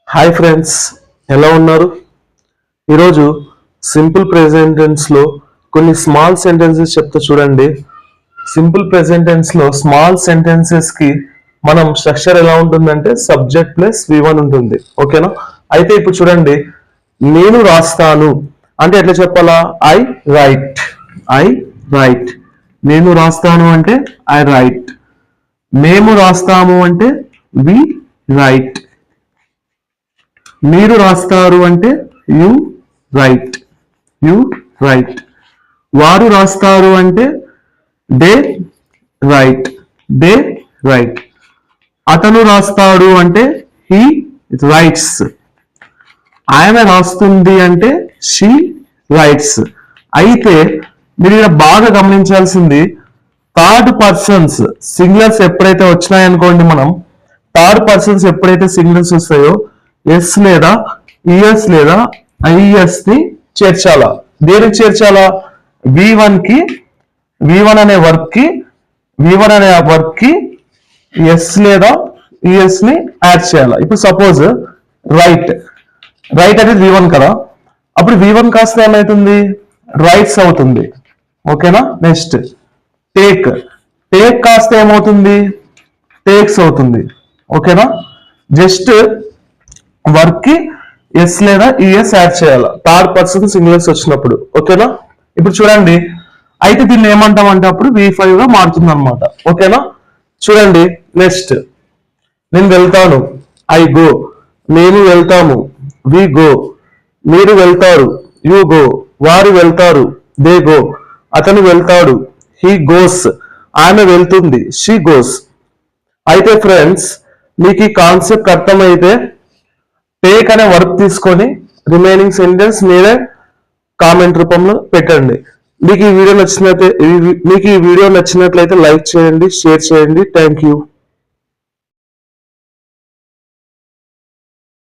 Hi friends, ఎలా ఉన్నారు? ఈరోజు సింపుల్ ప్రెజెంట్ టెన్స్లో కొన్ని స్మాల్ సెంటెన్సెస్ చెప్తా చూడండి. సింపుల్ ప్రెజెంట్ టెన్స్లో స్మాల్ సెంటెన్సెస్కి మనం స్ట్రక్చర్ ఎలా ఉంటుందంటే సబ్జెక్ట్ ప్లస్ V1 ఉంటుంది. ఓకేనా? అయితే ఇప్పుడు చూడండి, నేను రాస్తాను అంటే ఎట్లా చెప్పాలా? I right. నేను రాస్తాను అంటే ఐ రైట్. మేము రాస్తాము అంటే వి రైట్. మీరు రాస్తారు అంటే యు రైట్. వారు రాస్తారు అంటే దే రైట్. అతను రాస్తాడు అంటే హీ రైట్స్. ఆమె రాస్తుంది అంటే షీ రైట్స్. అయితే మీరు ఇక్కడ బాగా గమనించాల్సింది, థర్డ్ పర్సన్స్ సింగులర్స్ ఎప్పుడైతే వచ్చినాయనుకోండి, మనం థర్డ్ పర్సన్స్ ఎప్పుడైతే సింగులర్స్ వస్తాయో ఎస్ లేదా ఈఎస్ లేదా ఐఎస్ ని చేర్చాలా. దేనికి చేర్చాలా? V1 అనే వర్క్ కి ఎస్ లేదా ఈఎస్ ని యాడ్ చేయాలా. ఇప్పుడు సపోజ్ రైట్ అనేది V1 కదా, అప్పుడు V1 కాస్త ఏమవుతుంది? రైట్స్ అవుతుంది. ఓకేనా? నెక్స్ట్ టేక్ కాస్త ఏమవుతుంది? టేక్స్ అవుతుంది. ఓకేనా? జస్ట్ వర్క్ కి ఎస్ లేదా ఈఎస్ యాడ్ చేయాలి థర్డ్ పర్సన్ సింగులర్స్ వచ్చినప్పుడు. ఓకేనా? ఇప్పుడు చూడండి, అయితే దీన్ని ఏమంటామంటే అప్పుడు V5 గా మారుతుంది అనమాట. ఓకేనా? చూడండి, నెక్స్ట్ నేను వెళ్తాను, ఐ గో. మేము వెళ్తాము, వి గో. మీరు వెళ్తారు, యు గో. వారు వెళ్తారు, దే గో. అతను వెళ్తాడు, హీ గోస్. ఆమె వెళ్తుంది, షీ గోస్. అయితే ఫ్రెండ్స్, మీకు ఈ కాన్సెప్ట్ అర్థమైతే టేక్ అనే వర్క్ తీసుకొని రిమైనింగ్ సెంటెన్స్ మీరే కామెంట్ రూపంలో పెట్టండి. మీకు ఈ వీడియో నచ్చినట్లయితే లైక్ చేయండి, షేర్ చేయండి. Thank you.